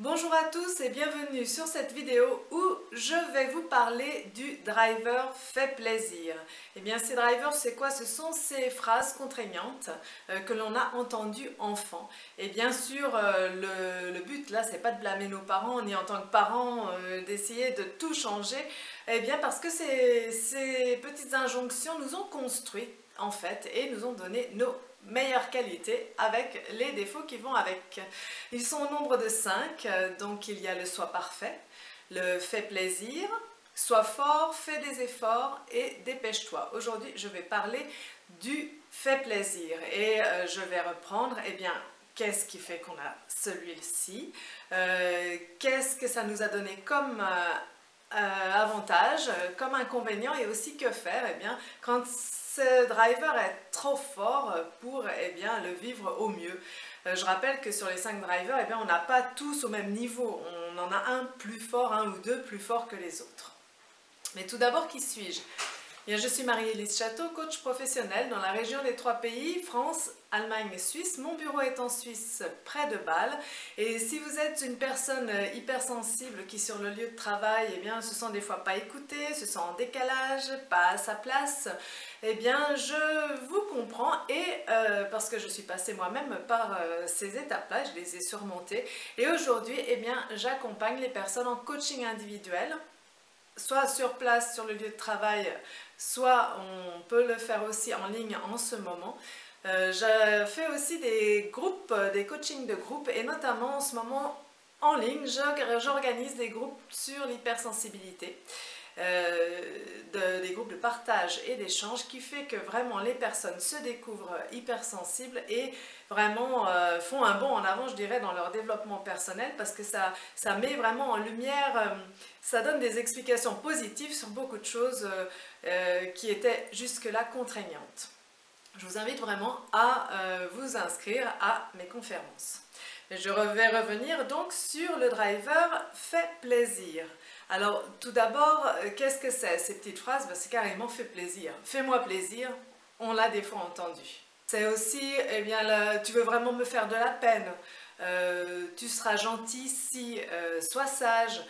Bonjour à tous et bienvenue sur cette vidéo où je vais vous parler du driver fait plaisir. Eh bien ces drivers c'est quoi? Ce sont ces phrases contraignantes que l'on a entendues enfant. Et bien sûr le but là c'est pas de blâmer nos parents ni en tant que parents d'essayer de tout changer. Eh bien parce que ces petites injonctions nous ont construit en fait et nous ont donné nos meilleure qualité avec les défauts qui vont avec. Ils sont au nombre de 5, donc il y a le sois parfait, le fais plaisir, sois fort, fais des efforts et dépêche-toi. Aujourd'hui je vais parler du fais plaisir et je vais reprendre, eh bien, qu'est-ce qui fait qu'on a celui-ci, qu'est-ce que ça nous a donné comme avantage, comme inconvénient et aussi que faire, eh bien, quand ce driver est trop fort pour bien, le vivre au mieux. Je rappelle que sur les 5 drivers, on n'a pas tous au même niveau. On en a un plus fort, un ou deux plus forts que les autres. Mais tout d'abord, qui suis-je? Je suis Marie-Élise Château, coach professionnel dans la région des 3 pays, France, Allemagne et Suisse. Mon bureau est en Suisse, près de Bâle. Et si vous êtes une personne hypersensible qui sur le lieu de travail se sent des fois pas écoutée, se sent en décalage, pas à sa place, je vous comprends et parce que je suis passée moi-même par ces étapes-là, je les ai surmontées. Et aujourd'hui, j'accompagne les personnes en coaching individuel, soit sur place, sur le lieu de travail, soit on peut le faire aussi en ligne en ce moment. Je fais aussi des groupes, des coachings de groupe et notamment en ce moment en ligne, j'organise des groupes sur l'hypersensibilité. Des groupes de partage et d'échange qui fait que vraiment les personnes se découvrent hypersensibles et vraiment font un bond en avant, je dirais, dans leur développement personnel parce que ça met vraiment en lumière, ça donne des explications positives sur beaucoup de choses qui étaient jusque-là contraignantes. Je vous invite vraiment à vous inscrire à mes conférences. Je vais revenir donc sur le driver fait plaisir. Alors tout d'abord, qu'est-ce que c'est ces petites phrases? C'est carrément fait plaisir. Fais-moi plaisir, on l'a des fois entendu. C'est aussi, tu veux vraiment me faire de la peine, tu seras gentil si, sois sage,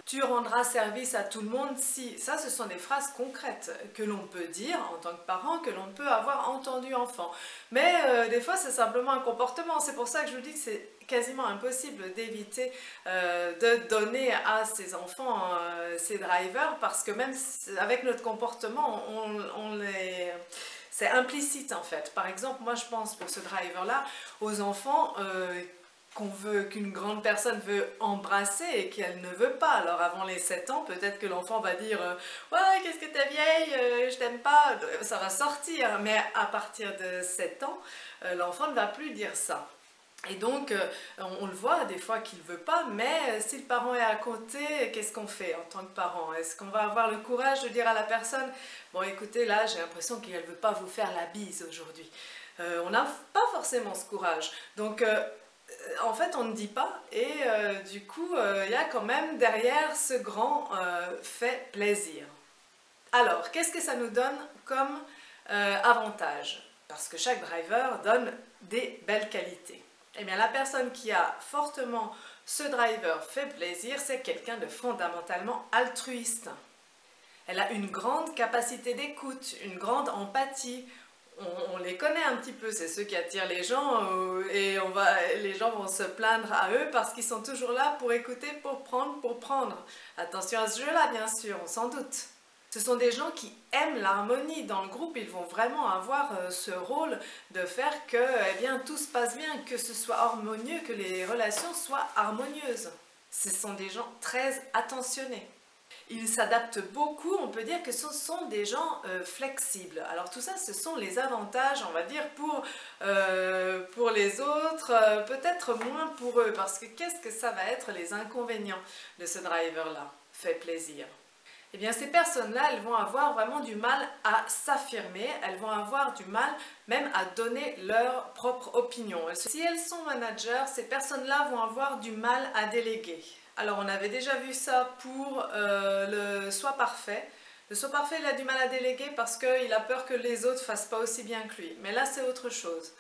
tu rendras service à tout le monde si... Ça, ce sont des phrases concrètes que l'on peut dire en tant que parent, que l'on peut avoir entendu enfant. Mais des fois, c'est simplement un comportement. C'est pour ça que je vous dis que c'est quasiment impossible d'éviter de donner à ces enfants ces drivers parce que même avec notre comportement, c'est implicite en fait. Par exemple, moi je pense pour ce driver-là aux enfants qu'une grande personne veut embrasser et qu'elle ne veut pas. Alors avant les 7 ans, peut-être que l'enfant va dire « Ouais, qu'est-ce que t'es vieille, je t'aime pas », ça va sortir. Mais à partir de 7 ans, l'enfant ne va plus dire ça. Et donc, on le voit des fois qu'il ne veut pas, mais si le parent est à côté, qu'est-ce qu'on fait en tant que parent? Est-ce qu'on va avoir le courage de dire à la personne « Bon, écoutez, là, j'ai l'impression qu'elle ne veut pas vous faire la bise aujourd'hui. » On n'a pas forcément ce courage. Donc, en fait, on ne dit pas et du coup, il y a quand même derrière ce grand fait plaisir. Alors, qu'est-ce que ça nous donne comme avantage? Parce que chaque driver donne des belles qualités. Eh bien, la personne qui a fortement ce driver fait plaisir, c'est quelqu'un de fondamentalement altruiste. Elle a une grande capacité d'écoute, une grande empathie. On les connaît un petit peu, c'est ceux qui attirent les gens et les gens vont se plaindre à eux parce qu'ils sont toujours là pour écouter, pour prendre. Attention à ce jeu-là, bien sûr, on s'en doute. Ce sont des gens qui aiment l'harmonie. Dans le groupe, ils vont vraiment avoir ce rôle de faire que tout se passe bien, que ce soit harmonieux, que les relations soient harmonieuses. Ce sont des gens très attentionnés. Ils s'adaptent beaucoup, on peut dire que ce sont des gens flexibles. Alors tout ça, ce sont les avantages, on va dire, pour les autres, peut-être moins pour eux, parce que qu'est-ce que ça va être les inconvénients de ce driver-là? Fait plaisir. Eh bien, ces personnes-là, elles vont avoir vraiment du mal à s'affirmer, elles vont avoir du mal même à donner leur propre opinion. Si elles sont managers, ces personnes-là vont avoir du mal à déléguer. Alors, on avait déjà vu ça pour le soi parfait. Le soi parfait, il a du mal à déléguer parce qu'il a peur que les autres ne fassent pas aussi bien que lui. Mais là, c'est autre chose.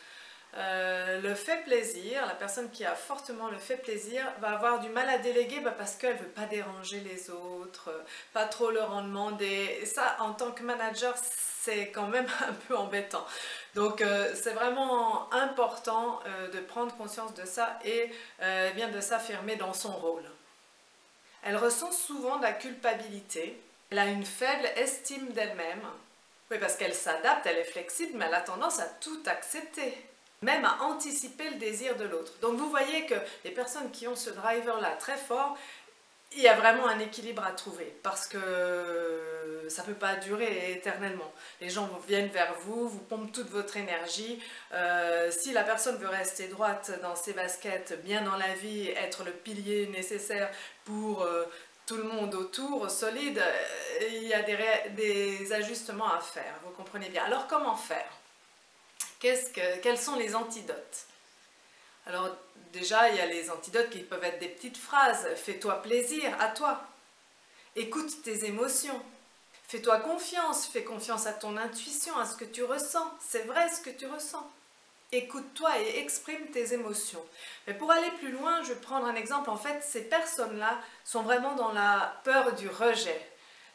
le fait plaisir, la personne qui a fortement le fait plaisir va avoir du mal à déléguer parce qu'elle ne veut pas déranger les autres, pas trop leur en demander. Et ça, en tant que manager, c'est quand même un peu embêtant. Donc c'est vraiment important de prendre conscience de ça et bien de s'affirmer dans son rôle. Elle ressent souvent de la culpabilité, elle a une faible estime d'elle-même. Oui, parce qu'elle s'adapte, elle est flexible, mais elle a tendance à tout accepter, même à anticiper le désir de l'autre. Donc vous voyez que les personnes qui ont ce driver-là très fort, il y a vraiment un équilibre à trouver, parce que ça ne peut pas durer éternellement. Les gens viennent vers vous, vous pompent toute votre énergie. Si la personne veut rester droite dans ses baskets, bien dans la vie, être le pilier nécessaire pour tout le monde autour, solide, il y a des ajustements à faire, vous comprenez bien. Alors comment faire? Quels sont les antidotes? Alors déjà, il y a les antidotes qui peuvent être des petites phrases. Fais-toi plaisir, à toi. Écoute tes émotions. Fais-toi confiance, fais confiance à ton intuition, à ce que tu ressens. C'est vrai ce que tu ressens. Écoute-toi et exprime tes émotions. Mais pour aller plus loin, je vais prendre un exemple. En fait, ces personnes-là sont vraiment dans la peur du rejet.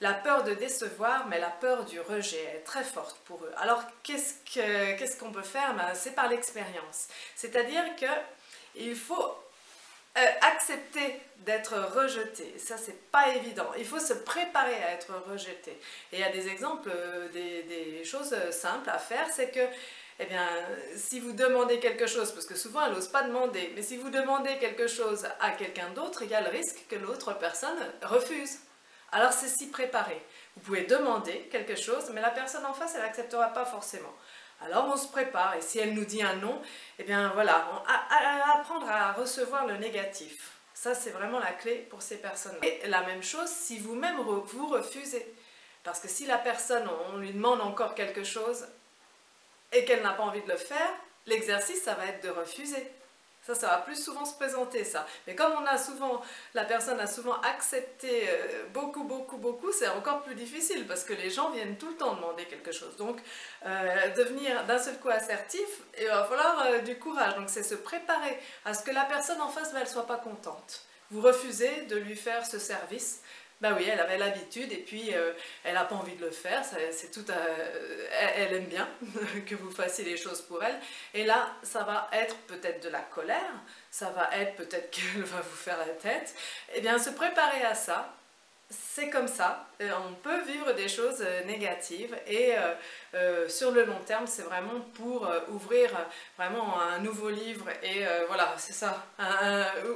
La peur de décevoir, mais la peur du rejet est très forte pour eux. Alors, qu'est-ce qu'on peut faire? C'est par l'expérience. C'est-à-dire qu'il faut accepter d'être rejeté. Ça, c'est pas évident. Il faut se préparer à être rejeté. Et il y a des exemples, des choses simples à faire, c'est que eh bien, si vous demandez quelque chose, parce que souvent elle n'ose pas demander, mais si vous demandez quelque chose à quelqu'un d'autre, il y a le risque que l'autre personne refuse. Alors c'est s'y préparer. Vous pouvez demander quelque chose, mais la personne en face, elle n'acceptera pas forcément. Alors on se prépare, et si elle nous dit un non, eh bien voilà, apprendre à recevoir le négatif. Ça, c'est vraiment la clé pour ces personnes-là. Et la même chose si vous-même vous refusez. Parce que si la personne, on lui demande encore quelque chose, et qu'elle n'a pas envie de le faire, l'exercice, ça va être de refuser. Ça va plus souvent se présenter, ça. Mais comme la personne a souvent accepté beaucoup, c'est encore plus difficile parce que les gens viennent tout le temps demander quelque chose. Donc, devenir d'un seul coup assertif, il va falloir du courage. Donc, c'est se préparer à ce que la personne en face, elle ne soit pas contente. Vous refusez de lui faire ce service. Ben oui, elle avait l'habitude et puis elle n'a pas envie de le faire, c'est tout elle aime bien que vous fassiez les choses pour elle. Et là, ça va être peut-être de la colère, ça va être peut-être qu'elle va vous faire la tête. Eh bien, se préparer à ça, c'est comme ça, on peut vivre des choses négatives et sur le long terme, c'est vraiment pour ouvrir vraiment un nouveau livre et voilà, c'est ça,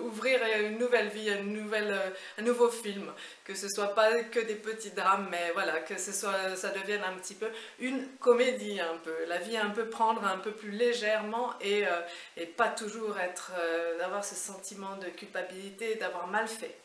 ouvrir une nouvelle vie, un nouveau film, que ce soit pas que des petits drames, mais voilà, que ça devienne un petit peu une comédie un peu, la vie un peu prendre un peu plus légèrement et pas toujours d'avoir ce sentiment de culpabilité d'avoir mal fait.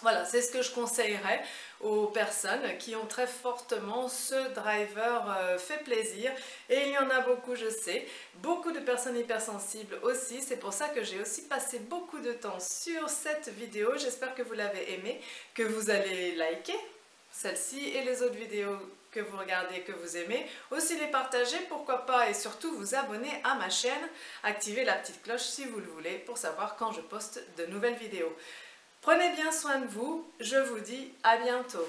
Voilà, c'est ce que je conseillerais aux personnes qui ont très fortement ce driver fait plaisir. Et il y en a beaucoup, je sais. Beaucoup de personnes hypersensibles aussi. C'est pour ça que j'ai aussi passé beaucoup de temps sur cette vidéo. J'espère que vous l'avez aimée, que vous allez liker celle-ci et les autres vidéos que vous regardez, que vous aimez. Aussi les partager, pourquoi pas, et surtout vous abonner à ma chaîne. Activer la petite cloche si vous le voulez pour savoir quand je poste de nouvelles vidéos. Prenez bien soin de vous, je vous dis à bientôt.